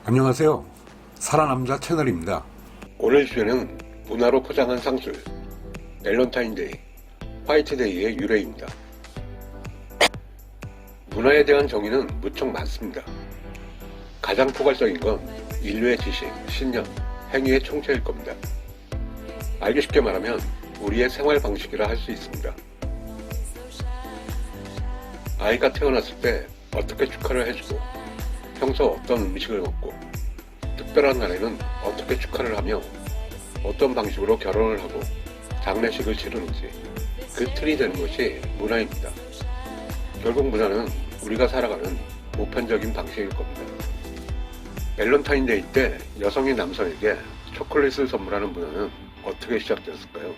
안녕하세요. 살아남자 채널입니다. 오늘 주제는 문화로 포장한 상술, 밸런타인데이, 화이트데이의 유래입니다. 문화에 대한 정의는 무척 많습니다. 가장 포괄적인 건 인류의 지식, 신념, 행위의 총체일 겁니다. 알기 쉽게 말하면 우리의 생활 방식이라 할 수 있습니다. 아이가 태어났을 때 어떻게 축하를 해주고 평소 어떤 음식을 먹고 특별한 날에는 어떻게 축하를 하며 어떤 방식으로 결혼을 하고 장례식을 치르는지 그 틀이 되는 것이 문화입니다. 결국 문화는 우리가 살아가는 보편적인 방식일 겁니다. 밸런타인데이 때 여성이 남성에게 초콜릿을 선물하는 문화는 어떻게 시작되었을까요?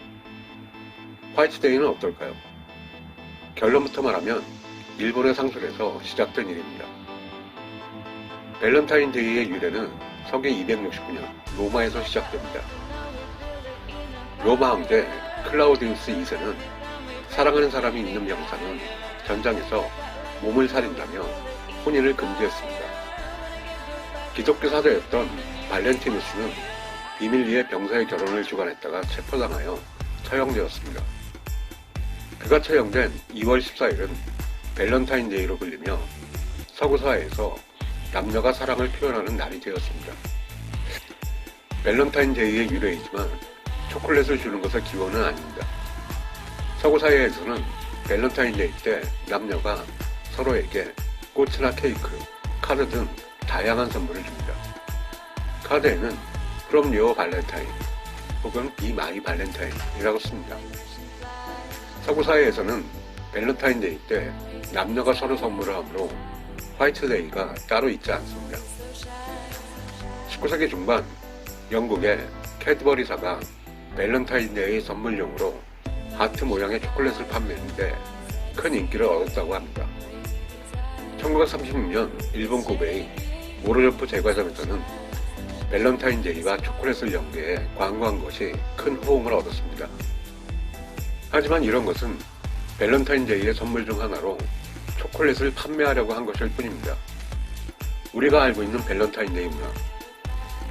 화이트데이는 어떨까요? 결론부터 말하면 일본의 상술에서 시작된 일입니다. 밸런타인데이의 유래는 서기 269년 로마에서 시작됩니다. 로마 황제 클라우디우스 2세는 사랑하는 사람이 있는 병사는 전장에서 몸을 살인다며 혼인을 금지했습니다. 기독교 사도였던 발렌티누스는 비밀리에 병사의 결혼을 주관했다가 체포당하여 처형되었습니다. 그가 처형된 2월 14일은 밸런타인데이로 불리며 서구 사회에서 남녀가 사랑을 표현하는 날이 되었습니다. 밸런타인데이의 유래이지만 초콜릿을 주는 것의 기원은 아닙니다. 서구 사회에서는 밸런타인데이 때 남녀가 서로에게 꽃이나 케이크, 카드 등 다양한 선물을 줍니다. 카드에는 From your Valentine 혹은 Be my Valentine이라고 씁니다. 서구 사회에서는 밸런타인데이 때 남녀가 서로 선물을 하므로 화이트데이가 따로 있지 않습니다. 19세기 중반 영국의 캐드버리사가 밸런타인데이 선물용으로 하트 모양의 초콜릿을 판매했는데 큰 인기를 얻었다고 합니다. 1936년 일본 고베의 모로요프 제과점에서는 밸런타인데이와 초콜릿을 연계해 광고한 것이 큰 호응을 얻었습니다. 하지만 이런 것은 밸런타인데이의 선물 중 하나로 초콜릿을 판매하려고 한 것일 뿐입니다. 우리가 알고 있는 밸런타인데이 문화,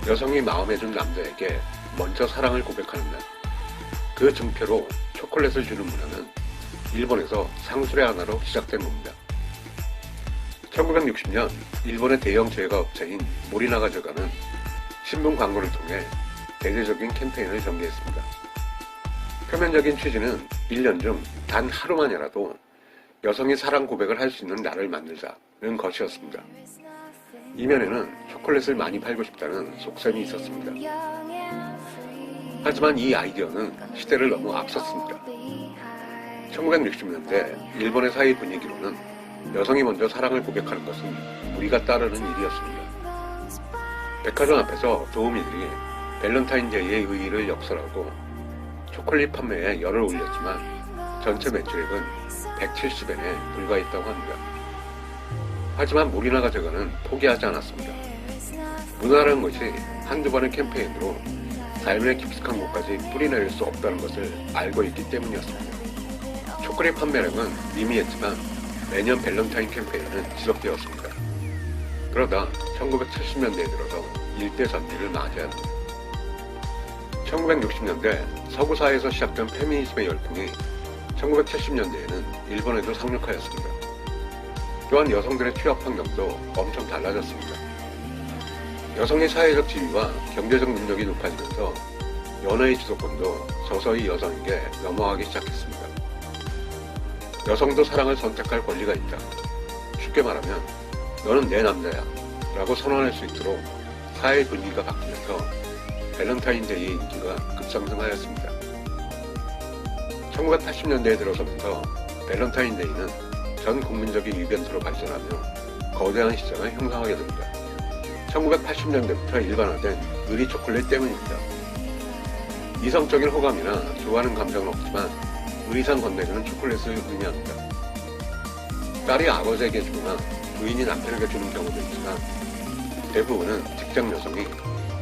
여성이 마음에 든 남자에게 먼저 사랑을 고백하는 날, 그 증표로 초콜릿을 주는 문화는 일본에서 상술의 하나로 시작된 겁니다. 1960년 일본의 대형 제과업체인 모리나가 제과는 신문 광고를 통해 대대적인 캠페인을 전개했습니다. 표면적인 취지는 1년 중 단 하루만이라도 여성이 사랑 고백을 할 수 있는 날을 만들자는 것이었습니다. 이면에는 초콜릿을 많이 팔고 싶다는 속셈이 있었습니다. 하지만 이 아이디어는 시대를 너무 앞섰습니다. 1960년대 일본의 사회 분위기로는 여성이 먼저 사랑을 고백하는 것은 우리가 따르는 일이었습니다. 백화점 앞에서 도우미들이 밸런타인데이의 의의를 역설하고 초콜릿 판매에 열을 올렸지만 전체 매출액은 170엔에 불과했다고 합니다. 하지만 모리나가 제과는 포기하지 않았습니다. 문화라는 것이 한두 번의 캠페인으로 삶의 깊숙한 곳까지 뿌리내릴 수 없다는 것을 알고 있기 때문이었습니다. 초콜릿 판매량은 미미했지만 매년 밸런타인 캠페인은 지속되었습니다. 그러다 1970년대에 들어서 일대전기를 맞이합니다. 1960년대 서구 사회에서 시작된 페미니즘의 열풍이 1970년대에는 일본에도 상륙하였습니다. 또한 여성들의 취업 환경도 엄청 달라졌습니다. 여성의 사회적 지위와 경제적 능력이 높아지면서 연애의 주도권도 서서히 여성에게 넘어가기 시작했습니다. 여성도 사랑을 선택할 권리가 있다. 쉽게 말하면 너는 내 남자야 라고 선언할 수 있도록 사회 분위기가 바뀌면서 밸런타인데이의 인기가 급상승하였습니다. 1980년대에 들어서면서 밸런타인데이는 전 국민적인 이벤트로 발전하며 거대한 시장을 형성하게 됩니다. 1980년대부터 일반화된 의리 초콜릿 때문입니다. 이성적인 호감이나 좋아하는 감정은 없지만 의리상 건네주는 초콜릿을 의미합니다. 딸이 아버지에게 주거나 부인이 남편에게 주는 경우도 있지만 대부분은 직장 여성이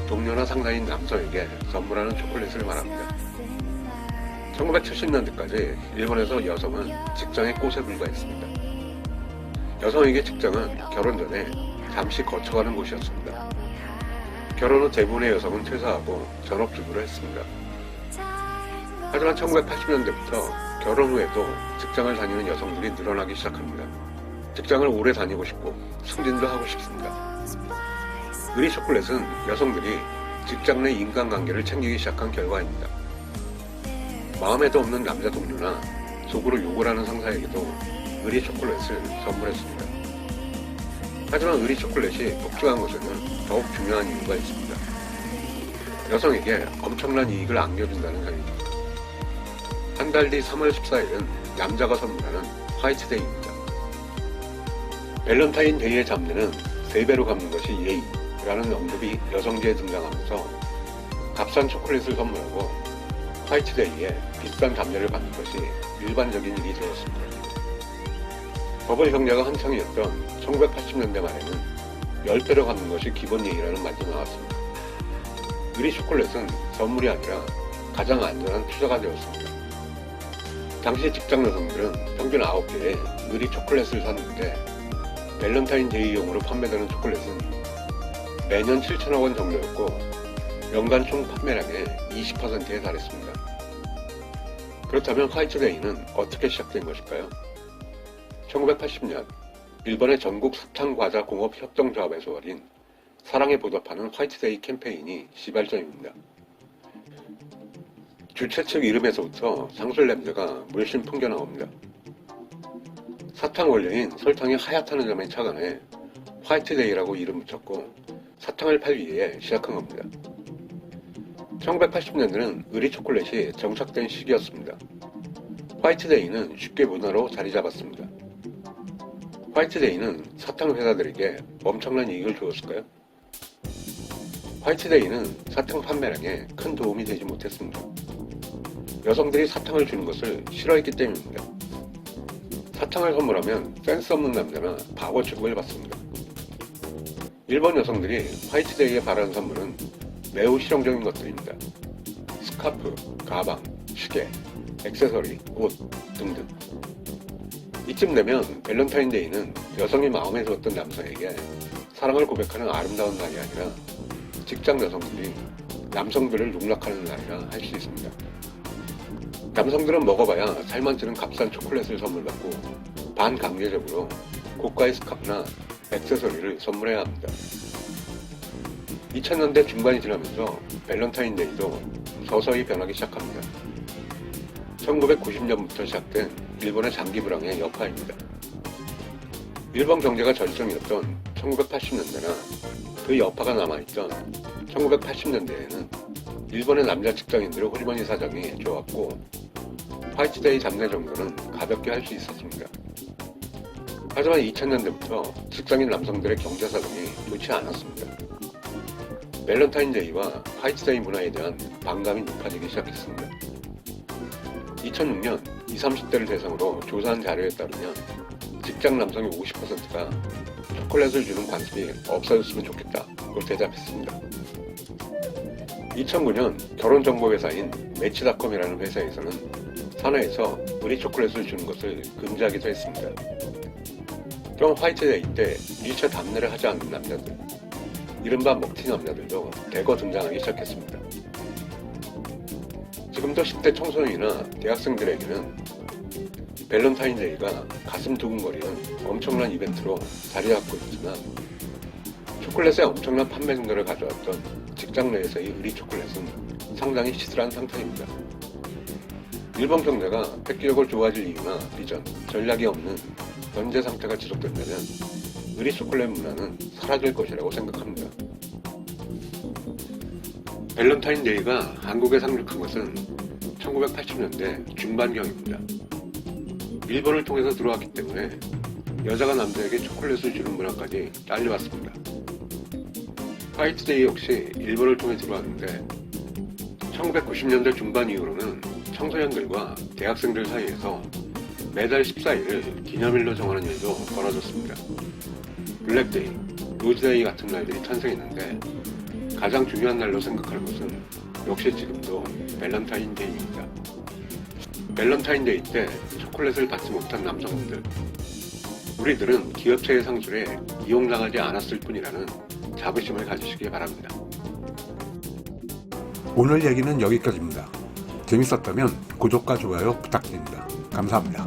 동료나 상사인 남성에게 선물하는 초콜릿을 말합니다. 1970년대까지 일본에서 여성은 직장의 꽃에 불과했습니다. 여성에게 직장은 결혼 전에 잠시 거쳐가는 곳이었습니다. 결혼 후 대부분의 여성은 퇴사하고 전업주부를 했습니다. 하지만 1980년대부터 결혼 후에도 직장을 다니는 여성들이 늘어나기 시작합니다. 직장을 오래 다니고 싶고 승진도 하고 싶습니다. 의리 초콜릿은 여성들이 직장 내 인간관계를 챙기기 시작한 결과입니다. 마음에도 없는 남자 동료나 속으로 욕을 하는 상사에게도 의리 초콜릿을 선물했습니다. 하지만 의리 초콜릿이 폭증한 것에는 더욱 중요한 이유가 있습니다. 여성에게 엄청난 이익을 안겨준다는 점입니다. 한 달 뒤 3월 14일은 남자가 선물하는 화이트데이입니다. 밸런타인데이의 잡내는 3배로 갚는 것이 예의라는 언급이 여성계에 등장하면서 값싼 초콜릿을 선물하고 화이트데이에 비싼 잡내를 받는 것이 일반적인 일이 되었습니다. 버블 경제가 한창이었던 1980년대 말에는 10배로 갚는 것이 기본 예의라는 말도 나왔습니다. 의리 초콜릿은 선물이 아니라 가장 안전한 투자가 되었습니다. 당시 직장 여성들은 평균 9개의 의리 초콜릿을 샀는데 밸런타인데이용으로 판매되는 초콜릿은 매년 7천억 원 정도였고 연간 총 판매량의 20%에 달했습니다. 그렇다면 화이트데이는 어떻게 시작된 것일까요? 1980년 일본의 전국 사탕과자공업협동조합에서 벌인 사랑에 보답하는 화이트데이 캠페인이 시발점입니다. 주최 측 이름에서부터 상술 냄새가 물씬 풍겨나옵니다. 사탕 원료인 설탕이 하얗다는 점에 착안해 화이트데이라고 이름 붙였고 사탕을 팔기 위해 시작한 겁니다. 1980년대는 의리 초콜릿이 정착된 시기였습니다. 화이트데이는 쉽게 문화로 자리 잡았습니다. 화이트데이는 사탕 회사들에게 엄청난 이익을 주었을까요? 화이트데이는 사탕 판매량에 큰 도움이 되지 못했습니다. 여성들이 사탕을 주는 것을 싫어했기 때문입니다. 사탕을 선물하면 센스 없는 남자나 바보 취급을 받습니다. 일본 여성들이 화이트데이에 바라는 선물은 매우 실용적인 것들입니다. 스카프, 가방, 시계, 액세서리, 옷 등등. 이쯤 되면 밸런타인데이는 여성이 마음에 들었던 남성에게 사랑을 고백하는 아름다운 날이 아니라 직장 여성들이 남성들을 농락하는 날이라 할 수 있습니다. 남성들은 먹어봐야 살만 찌는 값싼 초콜릿을 선물받고 반강제적으로 고가의 스카프나 액세서리를 선물해야 합니다. 2000년대 중반이 지나면서 밸런타인데이도 서서히 변하기 시작합니다. 1990년부터 시작된 일본의 장기 불황의 여파입니다. 일본 경제가 절정이었던 1980년대나 그 여파가 남아있던 1980년대에는 일본의 남자 직장인들의 호리머니 사정이 좋았고 화이트데이 잡내 정도는 가볍게 할 수 있었습니다. 하지만 2000년대부터 직장인 남성들의 경제 사정이 좋지 않았습니다. 밸런타인데이와 화이트데이 문화에 대한 반감이 높아지기 시작했습니다. 2006년 20, 30대를 대상으로 조사한 자료에 따르면 직장 남성의 50%가 초콜릿을 주는 관습이 없어졌으면 좋겠다고 대답했습니다. 2009년 결혼정보회사인 매치닷컴이라는 회사에서는 사내에서 의리 초콜릿을 주는 것을 금지하기도 했습니다. 또한 화이트데이 때 일체 답례를 하지 않는 남자들, 이른바 먹튀 남자들도 대거 등장하기 시작했습니다. 지금도 10대 청소년이나 대학생들에게는 밸런타인데이가 가슴 두근거리는 엄청난 이벤트로 자리 잡고 있지만 초콜릿의 엄청난 판매 증가를 가져왔던 직장 내에서의 의리 초콜릿은 상당히 시들한 상태입니다. 일본 경제가 획기적으로 좋아질 이유나 비전, 전략이 없는 현재 상태가 지속된다면 의리 초콜릿 문화는 사라질 것이라고 생각합니다. 밸런타인데이가 한국에 상륙한 것은 1980년대 중반경입니다. 일본을 통해서 들어왔기 때문에 여자가 남자에게 초콜릿을 주는 문화까지 딸려왔습니다. 화이트데이 역시 일본을 통해 들어왔는데 1990년대 중반 이후로는 청소년들과 대학생들 사이에서 매달 14일을 기념일로 정하는 일도 벌어졌습니다. 블랙데이, 로즈데이 같은 날들이 탄생했는데 가장 중요한 날로 생각하는 것은 역시 지금도 밸런타인데이입니다. 밸런타인데이 때 초콜릿을 받지 못한 남성분들, 우리들은 기업체의 상술에 이용당하지 않았을 뿐이라는 자부심을 가지시기 바랍니다. 오늘 얘기는 여기까지입니다. 재밌었다면 구독과 좋아요 부탁드립니다. 감사합니다.